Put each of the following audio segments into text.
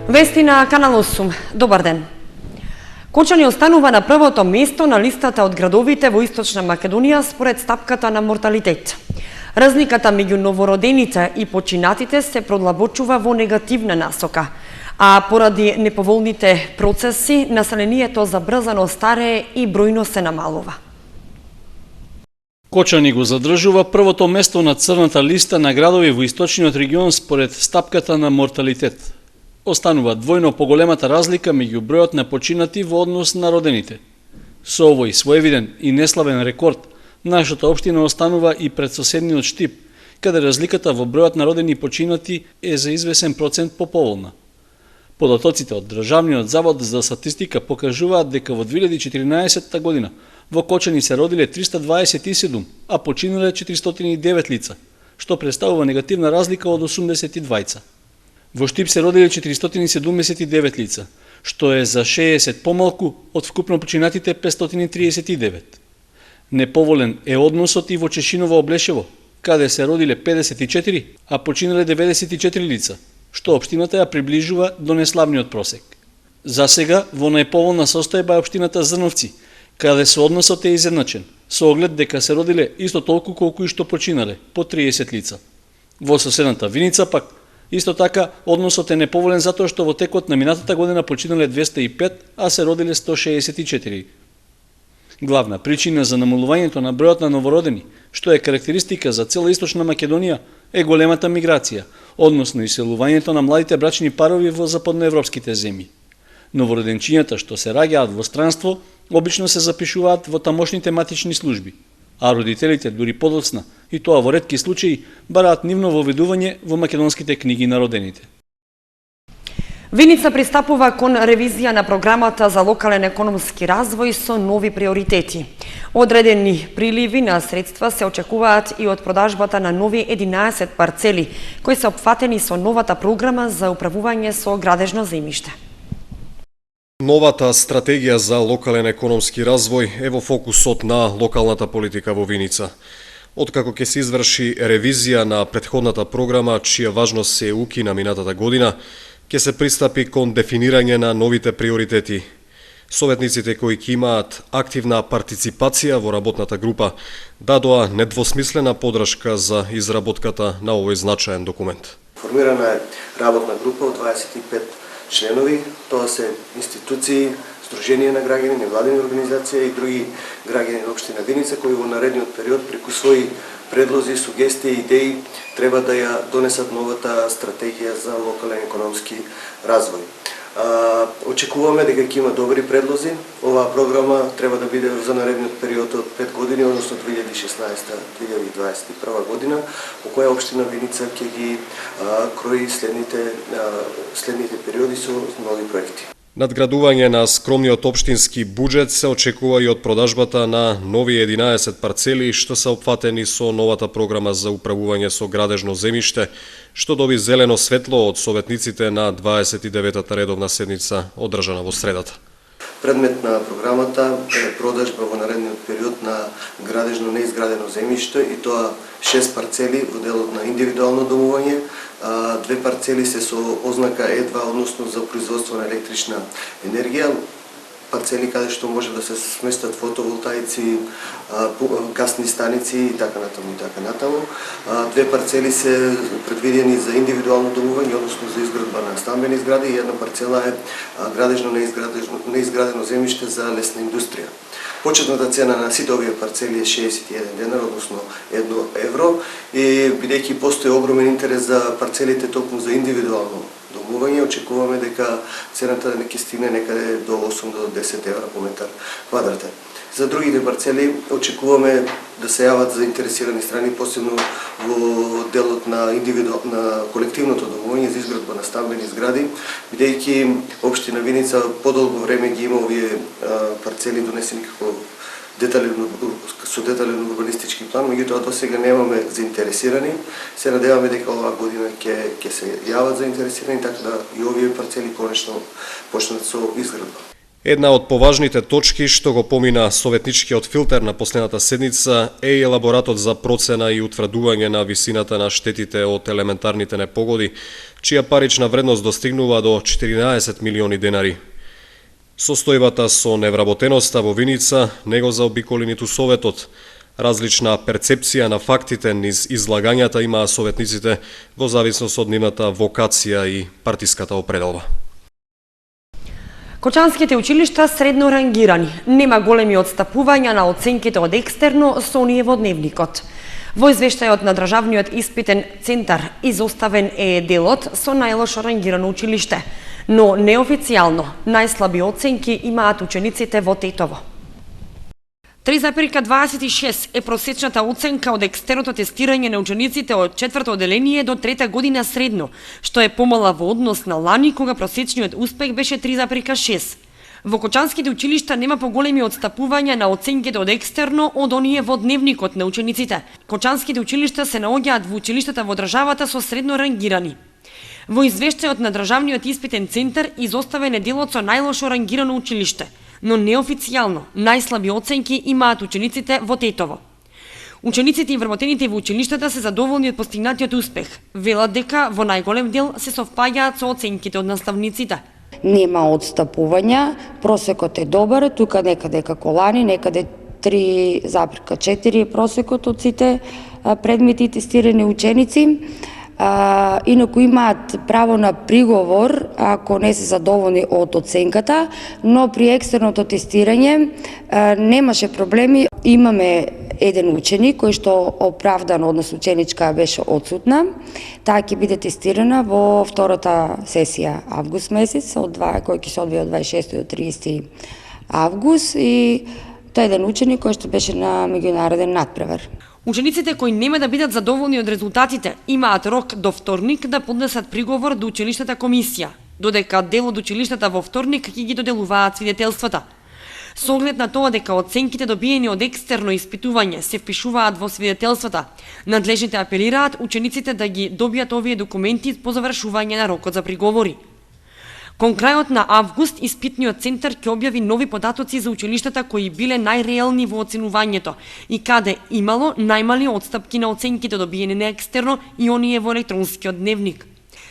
Вести на Канал 8. Добар ден. Кочани останува на првото место на листата од градовите во Источна Македонија според стапката на морталитет. Разликата меѓу новородените и починатите се продлабочува во негативна насока, а поради неповолните процеси населението забрзано старее и бројно се намалува. Кочани го задржува првото место на црната листа на градови во источниот регион според стапката на морталитет. Останува двојно поголемата разлика меѓу бројот на починати во однос на родените. Со овој своевиден и неславен рекорд, нашата општина останува и пред соседниот Штип, каде разликата во бројот на родени и починати е за извесен процент поповолна. Податоците од Државниот завод за статистика покажуваат дека во 2014 година во Кочани се родиле 327, а починале 409 лица, што представува негативна разлика од 82. Во Штип се родиле 479 лица, што е за 60 помалку од вкупно починатите 539. Неповолен е односот и во Чешиново Облешево, каде се родиле 54, а починале 94 лица, што општината ја приближува до неславниот просек. За сега во најповолна состојба е општината Зрновци, каде со односот е изедначен, со оглед дека се родиле исто толку колку и што починале, по 30 лица. Во соседната Виница пак, исто така, односот е неповолен затоа што во текот на минатата година починале 205, а се родиле 164. Главна причина за намалувањето на бројот на новородени, што е карактеристика за цела Источна Македонија, е големата миграција, односно иселувањето на младите брачни парови во западноевропските земји. Новороденчињата што се раѓаат во странство, обично се запишуваат во тамошните матични служби, а родителите дури подоцна, и тоа во ретки случаи, бараат нивно воведување во македонските книги на родените. Виница пристапува кон ревизија на програмата за локален економски развој со нови приоритети. Одредени приливи на средства се очекуваат и од продажбата на нови 11 парцели, кои се опфатени со новата програма за управување со градежно земјиште. Новата стратегија за локален економски развој е во фокусот на локалната политика во Виница. Откако ќе се изврши ревизија на претходната програма, чија важност се укина минатата година, ќе се пристапи кон дефинирање на новите приоритети. Советниците кои ќе имаат активна партиципација во работната група дадоа недвосмислена подршка за изработката на овој значаен документ. Формирана е работна група од 25 членови, тоа се институции, Сдружение на граѓани, невладени организации и други граѓани на општина Виница кои во наредниот период преку своји предлози, сугестии и идеи треба да ја донесат новата стратегија за локален економски развој. Очекуваме дека ќе има добри предлози. Оваа програма треба да биде за наредниот период од 5 години, односно 2016-2021 година, по која општина Виница ќе ги крои следните периоди со нови проекти. Надградување на скромниот општински буџет се очекува и од продажбата на нови 11 парцели што се опфатени со новата програма за управување со градежно земјиште, што доби зелено светло од советниците на 29-та редовна седница одржана во средата. Предмет на програмата е продажба во наредниот период на градежно неизградено земјиште и тоа 6 парцели во делот на индивидуално домување, 2 парцели се со ознака Е2, односно за производство на електрична енергија, парцели каде што може да се сместат фотоволтаици, гасни станици и така натаму и така натаму. 2 парцели се предвидени за индивидуално домување, односно за изградба на стамбени згради и една парцела е градежно неизградено земјиште за лесна индустрија. Почетната цена на сите овие парцели е 61 денар, односно 1 евро, и бидејќи постои огромен интерес за парцелите токму за индивидуално домување, очекуваме дека цената ќе стигне некаде до 8 до 10 евра по метар квадратен. За другите парцели очекуваме да се јават заинтересирани страни, посебно во делот на колективното домување за изградба на стамбени згради, бидејќи општина Виница подолго време ги има овие парцели донесени како со детален урбанистички план, меѓутоа до сега немаме заинтересирани. Се надеваме дека оваа година ќе се јават заинтересирани, така да и овие парцели конечно почнат со изградба. Една од поважните точки што го помина советничкиот филтер на последната седница е и елаборатот за процена и утврдување на висината на штетите од елементарните непогоди, чија парична вредност достигнува до 14 милиони денари. Состојбата со невработеноста во Виница не го заобиколи ниту Советот. Различна перцепција на фактите низ излагањата имаа советниците во зависност од нивната вокација и партиската определба. Кочанските училишта средно рангирани. Нема големи отстапувања на оценките од екстерно со оние во дневникот. Во извештајот на Државниот испитен центар изоставен е делот со најлошо рангирано училиште, но неофицијално најслаби оценки имаат учениците во Тетово. 3,26 е просечната оценка од екстерното тестирање на учениците од 4-то оделение до 3-та година средно, што е помала во однос на лани кога просечниот успех беше 3,6. Во кочанските училишта нема поголеми отстапувања на оценките од екстерно од оние во дневникот на учениците. Кочанските училишта се наоѓаат во училиштата во државата со средно рангирани. Во извештајот на Државниот испитен центар изоставен е делот со најлошо рангирано училиште, но неофицијално најслаби оценки имаат учениците во Тетово. Учениците и вработените во училиштата се задоволни од постигнатиот успех. Велат дека во најголем дел се совпаѓаат со оценките од наставниците. Нема отстапувања, просекот е добар, тука некаде како лани, некаде 3,4 просекот од сите предмети и тестирани ученици. Инаку имаат право на приговор ако не се задоволни од оценката, но при екстерното тестирање немаше проблеми. Имаме еден ученик кој што оправдано, односно ученичка беше отсутна. Таа ќе биде тестирана во втората сесија август месец, кој ќе се одвие од 26 до 30 август, и тој еден ученик кој што беше на меѓународен натпревар. Учениците кои нема да бидат задоволни од резултатите имаат рок до вторник да поднесат приговор до училиштата комисија, додека дел од училиштата во вторник ќе ги доделуваат свидетелствата. Со оглед на тоа дека оценките добиени од екстерно испитување се впишуваат во свидетелствата, надлежните апелираат учениците да ги добијат овие документи по завршување на рокот за приговори. Кон крајот на август, испитниот центар ќе објави нови податоци за училиштата кои биле најреални во оценувањето и каде имало најмали отстапки на оценките добиени на екстерно и оние во електронскиот дневник.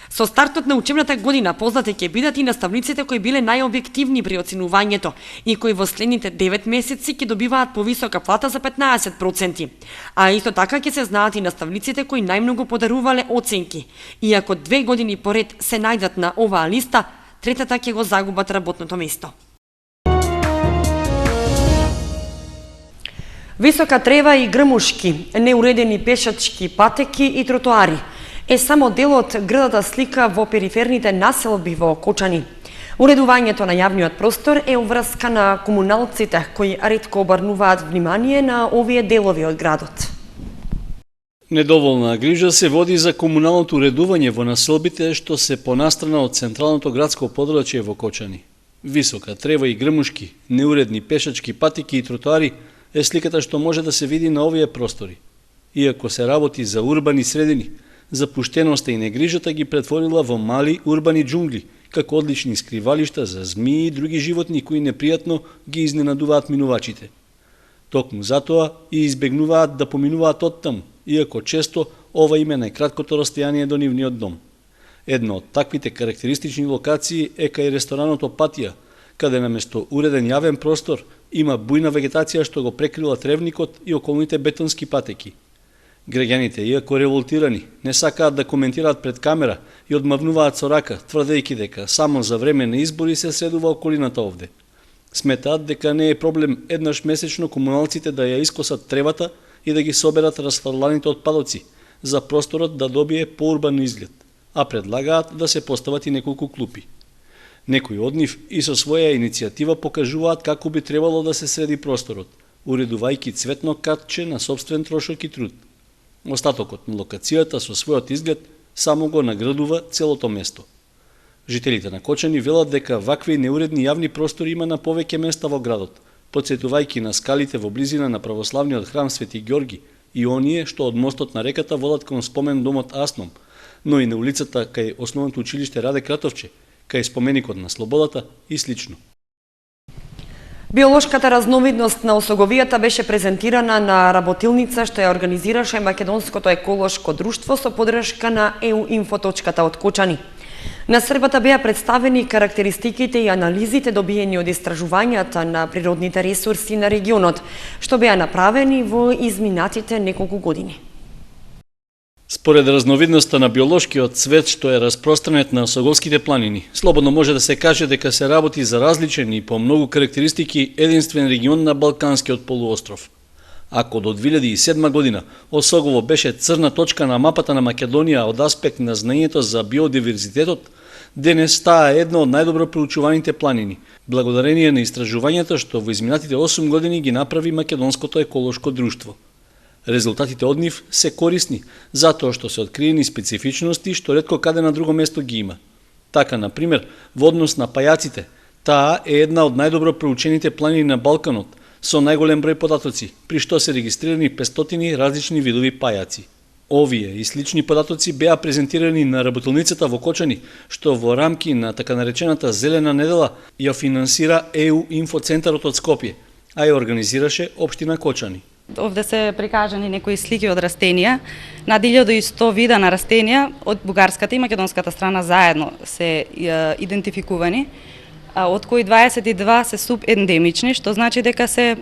Со стартот на учебната година познати ќе бидат и наставниците кои биле најобјективни при оценувањето и кои во следните 9 месеци ќе добиваат повисока плата за 15%, а исто така ќе се знаат и наставниците кои најмногу подарувале оценки. Иако 2 години поред се најдат на оваа листа, третата ќе го загубат работното место. Висока трева и грмушки, неуредени пешачки патеки и тротоари е само дел од градата слика во периферните населби во Кочани. Уредувањето на јавниот простор е уврска на комуналците кои ретко обрнуваат внимание на овие делови од градот. Недоволна грижа се води за комуналното уредување во населбите што се понастрана од централното градско подрачје во Кочани. Висока трева и грмушки, неуредни пешачки патеки и тротоари е сликата што може да се види на овие простори. Иако се работи за урбани средини, запуштеноста и негрижата ги претворила во мали урбани џунгли, како одлични скривалишта за змии и други животни кои непријатно ги изненадуваат минувачите. Токму затоа и избегнуваат да поминуваат оттаму, иако често ова им е најкраткото растојание до нивниот дом. Една од таквите карактеристични локации е кај ресторанот Опатија, каде наместо уреден јавен простор има бујна вегетација што го прекрила тревникот и околните бетонски патеки. Граѓаните, иако револтирани, не сакаат да коментираат пред камера и одмавнуваат со рака, тврдејќи дека само за време на избори се средува околината овде. Сметаат дека не е проблем еднаш месечно комуналците да ја искосат тревата и да ги соберат расфрланите отпадоци, за просторот да добие поурбан изглед, а предлагаат да се постават и неколку клупи. Некои од нив и со своја иницијатива покажуваат како би требало да се среди просторот, уредувајќи цветно катче на сопствен трошок и труд. Остатокот на локацијата со својот изглед само го наградува целото место. Жителите на Кочани велат дека вакви неуредни јавни простори има на повеќе места во градот, подсетувајќи на скалите во близина на православниот храм Свети Ѓорги и оние што од мостот на реката водат кон спомен домот Асном, но и на улицата кај основното училиште Раде Кратовче, кај споменикот на Слободата и слично. Биолошката разновидност на осоговијата беше презентирана на работилница што ја организираше Македонското еколошко друштво со поддршка на EU-info. Од Кочани. На средбата беа представени карактеристиките и анализите добиени од истражувањата на природните ресурси на регионот, што беа направени во изминатите неколку години. Според разновидноста на биолошкиот свет што е распространет на Осоговските планини, слободно може да се каже дека се работи за различен и по многу карактеристики единствен регион на Балканскиот полуостров. Ако до 2007 година Осогово беше црна точка на мапата на Македонија од аспект на знаењето за биодиверзитетот, денес таа е една од најдобро проучуваните планини, благодарение на истражувањата што во изминатите 8 години ги направи Македонското еколошко друштво. Резултатите од нив се корисни, затоа што се откриени специфичности што ретко каде на друго место ги има. Така, например, во однос на пајаците, таа е една од најдобро проучените планини на Балканот, со најголем број податоци, при што се регистрирани 500 различни видови пајаци. Овие и слични податоци беа презентирани на работилницата во Кочани, што во рамки на така наречената Зелена недела ја финансира EU-info центарот од Скопје, а ја организираше општина Кочани. Овде се прикажани некои слики од растенија, над 1100 вида на растенија од бугарската и македонската страна заедно се идентификувани, од кои 22 се субендемични, што значи дека се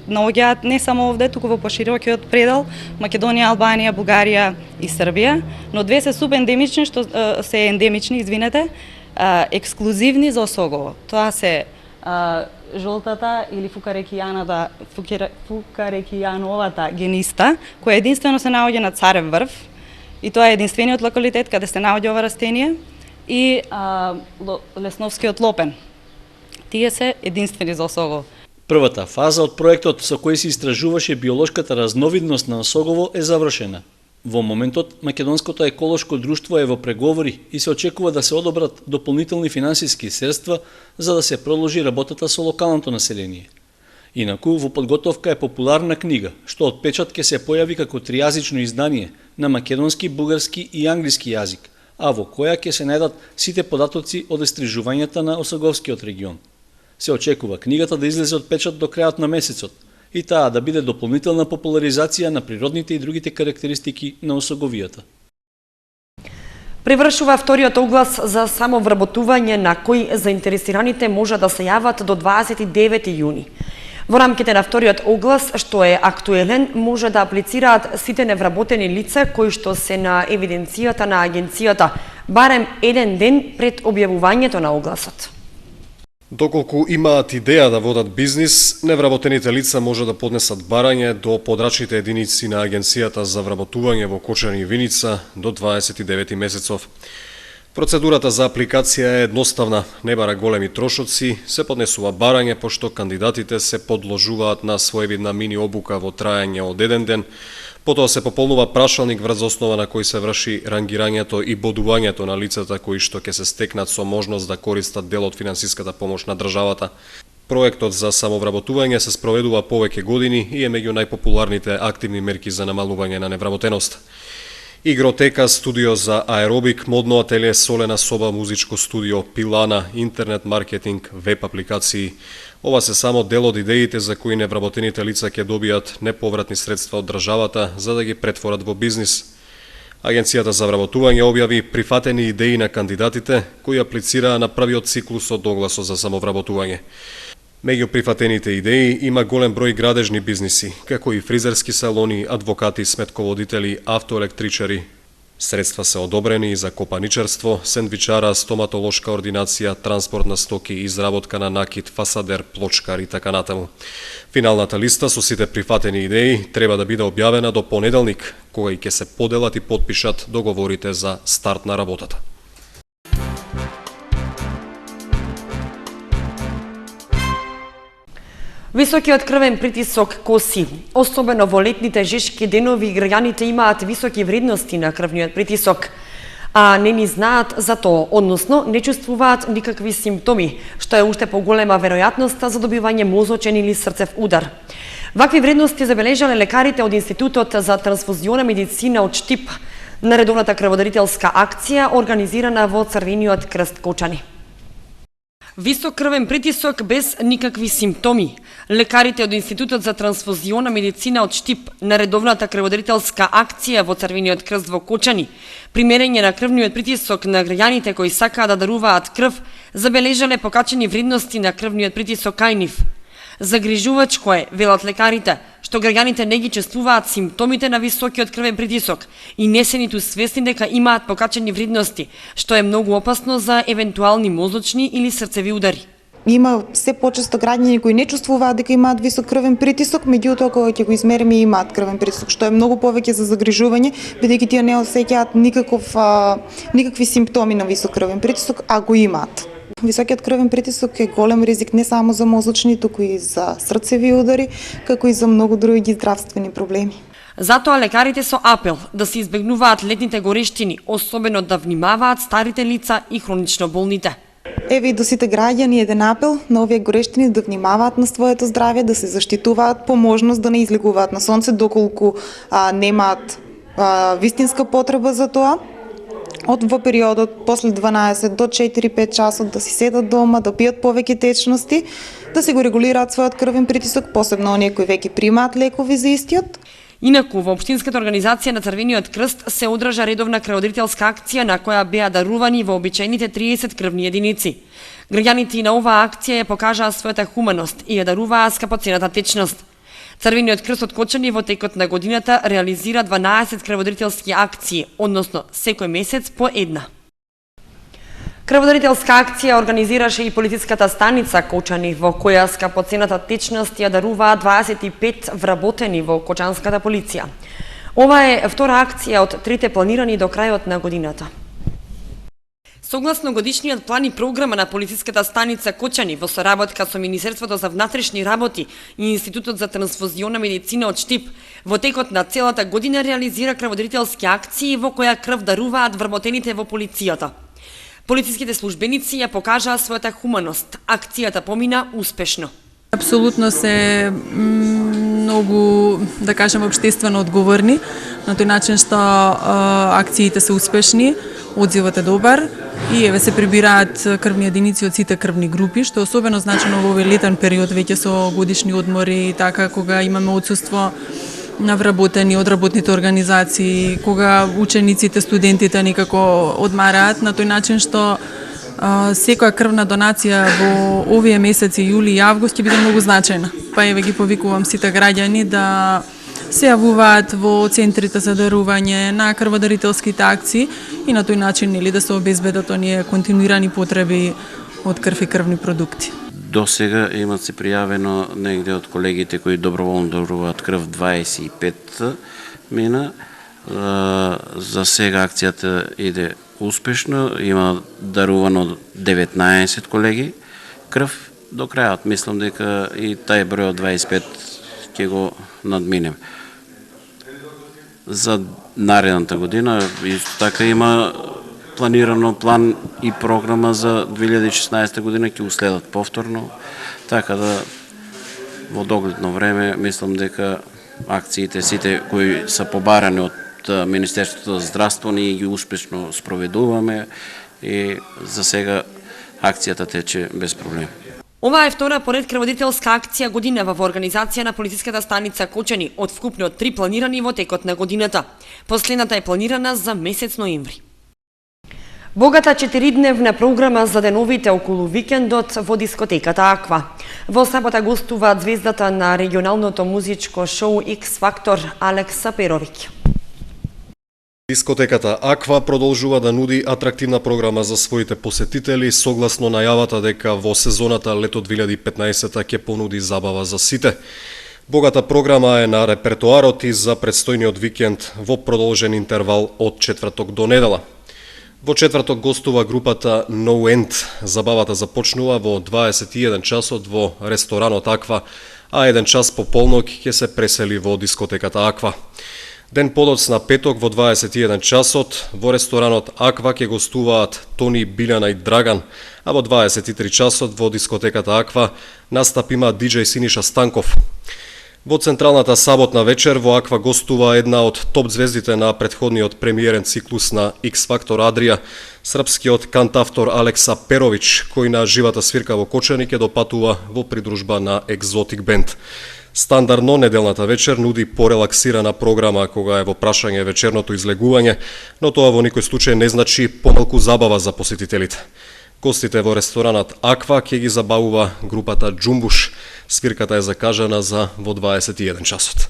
наоѓаат не само овде, туку во поширокиот предел Македонија, Албанија, Бугарија и Србија, но две се субендемични, што се ендемични, ексклузивни за Осогово. Тоа се жолтата или фукарекијановата гениста, која единствено се наоѓа на Царев врв, и тоа е единствениот локалитет каде се наоѓа ова растение, и лесновскиот лопен. Тие се единствени за Осогово. Првата фаза од проектот со кој се истражуваше биолошката разновидност на Осогово е завршена. Во моментот, Македонското еколошко друштво е во преговори и се очекува да се одобрат дополнителни финансиски средства за да се продолжи работата со локалното население. Инаку, во подготовка е популарна книга, што од печат ќе се појави како тријазично издание на македонски, бугарски и англиски јазик, а во која ќе се најдат сите податоци од истражувањата на Осоговскиот регион. Се очекува книгата да излезе од печат до крајот на месецот, и таа да биде дополнителна популаризација на природните и другите карактеристики на осоговијата. Привршува вториот оглас за самовработување на кој заинтересираните може да се јават до 29 јуни. Во рамките на вториот оглас, што е актуелен, може да аплицираат сите невработени лица кои што се на евиденцијата на агенцијата барем еден ден пред објавувањето на огласот. Доколку имаат идеја да водат бизнис, невработените лица може да поднесат барање до подрачните единици на Агенцијата за вработување во Кочани и Виница до 29 месецов. Процедурата за апликација е едноставна, не бара големи трошоци, се поднесува барање пошто кандидатите се подложуваат на своевидна мини обука во трајање од еден ден, потоа се пополнува прашалник врз основа на кој се врши рангирањето и бодувањето на лицата кои што ќе се стекнат со можност да користат дел од финансиската помош на државата. Проектот за самовработување се спроведува повеќе години и е меѓу најпопуларните активни мерки за намалување на невработеност. Игротека, студио за аеробик, модно ателие, солена соба, музичко студио, пилана, интернет маркетинг, веб апликации. Ова се само дел од идеите за кои невработените лица ќе добијат неповратни средства од државата за да ги претворат во бизнис. Агенцијата за вработување објави прифатени идеи на кандидатите кои аплицираа на првиот циклус од огласот за самовработување. Меѓу прифатените идеи има голем број градежни бизниси, како и фризерски салони, адвокати, сметководители, автоелектричари. Средства се одобрени и за копаничарство, сендвичара, стоматолошка ординација, транспорт на стоки, изработка на накит, фасадер, плочкар и така натаму. Финалната листа со сите прифатени идеи треба да биде објавена до понеделник, кога и ќе се поделат и потпишат договорите за старт на работата. Високиот крвен притисок коси. Особено во летните жешки денови граѓаните имаат високи вредности на крвниот притисок, а не ни знаат за тоа, односно не чувствуваат никакви симптоми, што е уште поголема веројатноста за добивање мозочен или срцев удар. Вакви вредности забележале лекарите од Институтот за трансфузиона медицина од Штип на редовната крводарителска акција организирана во Црвениот крст Кочани. Висок крвен притисок без никакви симптоми. Лекарите од Институтот за трансфузиона медицина од Штип на редовната крводарителска акција во Црвениот крст во Кочани, примерење на крвниот притисок на граѓаните кои сакаат да даруваат крв, забележале покачени вредности на крвниот притисок кај нив. Загрижувачко е, велат лекарите, што граѓаните не ги чувствуваат симптомите на високиот крвен притисок и не се ниту свесни дека имаат покачени вредности, што е многу опасно за евентуални мозочни или срцеви удари. Има се почесто граѓани кои не чувствуваат дека имаат висок крвен притисок, меѓутоа кога ќе го измериме имаат крвен притисок, што е многу повеќе за загрижување, бидејќи тие не осеќаат никакви симптоми на висок крвен притисок, а го имаат. Високиот крвен притисок е голем ризик не само за мозочни, туку и за срцеви удари, како и за многу други здравствени проблеми. Затоа лекарите со апел да се избегнуваат летните горештини, особено да внимаваат старите лица и хронично болните. Еве и до сите граѓани еден апел на овие горештини да внимаваат на своето здравје, да се заштитуваат по можност, да не излегуваат на сонце доколку немаат вистинска потреба за тоа. Во периодот после 12 до 4-5 часот да си седат дома, да пијат повеќе течности, да се го регулираат својот крвен притисок, посебно оние кои веќе примаат лекови за истиот. Инаку, во Општинската организација на Црвениот крст се одржа редовна крводарителска акција на која беа дарувани вообичаените 30 крвни единици. Граѓаните на оваа акција ја покажаа својата хуманост и ја даруваа скапоцената течност. Црвениот крст од Кочани во текот на годината реализира 12 крводарителски акции, односно секој месец по една. Крводарителска акција организираше и полициската станица Кочани, во која скапоцената течност ја даруваа 25 вработени во Кочанската полиција. Ова е втора акција од трите планирани до крајот на годината. Согласно годишниот план и програма на полициската станица Кочани во соработка со Министерството за внатрешни работи и Институтот за трансфузиона медицина од Штип, во текот на целата година реализира крводарителски акции во која крв даруваат вработените во полицијата. Полициските службеници ја покажаа својата хуманост. Акцијата помина успешно. Апсолутно се многу, да кажем, општествено одговорни, на тој начин што акциите се успешни, одзивот е добар и еве се прибираат крвни единици од сите крвни групи, што е особено значено во овој летен период, веќе со годишни одмори, така кога имаме отсуство на вработени од работните организации, кога учениците, студентите никако одмараат, на тој начин што секоја крвна донација во овие месеци јули и август ќе биде многу значајна. Па еве ги повикувам сите граѓани да се јавуваат во центрите за дарување на крводарителските акции и на тој начин да се обезбедат оние континуирани потреби од крв и крвни продукти. До сега имат се пријавено негде од колегите кои доброволно даруваат крв 25 мина. За сега акцијата иде успешно, има дарувано 19 колеги крв. До крајот мислам дека и тај број од 25 ќе го надминем. За наредната година исто така има планирано план и програма за 2016 година, ќе уследат повторно, така да во догледно време мислам дека акциите сите кои се побарани од Министерството за здравство ние ги успешно спроведуваме и за сега акцијата тече без проблем. Ова е втора поред крводарителска акција годинава во организација на полициската станица Кочани од вкупно 3 планирани во текот на годината. Последната е планирана за месец ноември. Богата 4-дневна програма за деновите околу викендот во дискотеката Аква. Во сабота гостуваат звездата на регионалното музичко шоу X Factor Алекс Саперовиќ. Дискотеката Аква продолжува да нуди атрактивна програма за своите посетители, согласно најавата дека во сезоната лето 2015 ќе понуди забава за сите. Богата програма е на репертоарот и за предстојниот викенд во продолжен интервал од четврток до недела. Во четврток гостува групата No End. Забавата започнува во 21 часот во ресторанот Аква, а 1 час по полнок ќе се пресели во дискотеката Аква. Ден подоцна петок во 21 часот во ресторанот Аква ќе гостуваат Тони, Билјана и Драган, а во 23 часот во дискотеката Аква настап има диџеј Синиша Станков. Во централната саботна вечер во Аква гостува една од топ звездите на претходниот премиерен циклус на X Factor Adria, српскиот кантавтор Алекса Перович, кој на живата свирка во Кочани ќе допатува во придружба на Екзотик Бенд. Стандардно неделната вечер нуди порелаксирана програма кога е во прашање вечерното излегување, но тоа во никој случај не значи помалку забава за посетителите. Гостите во ресторанат Аква ќе ги забавува групата Джумбуш. Свирката е закажана за во 21 часот.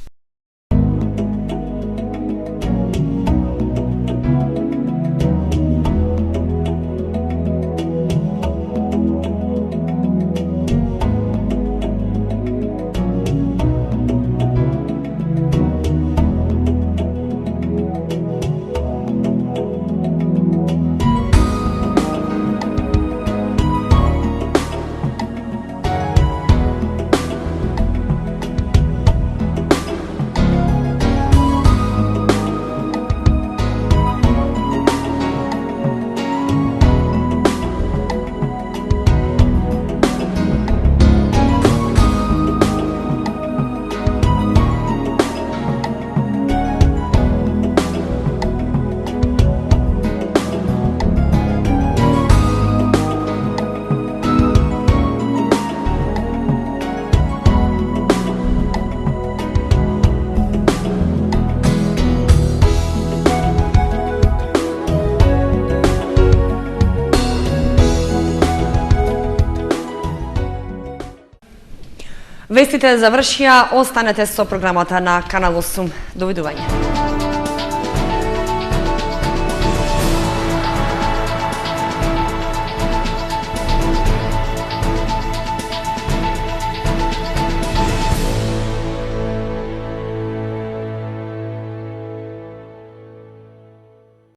Вестите завршија, останете со програмата на Канал 8. Довидување.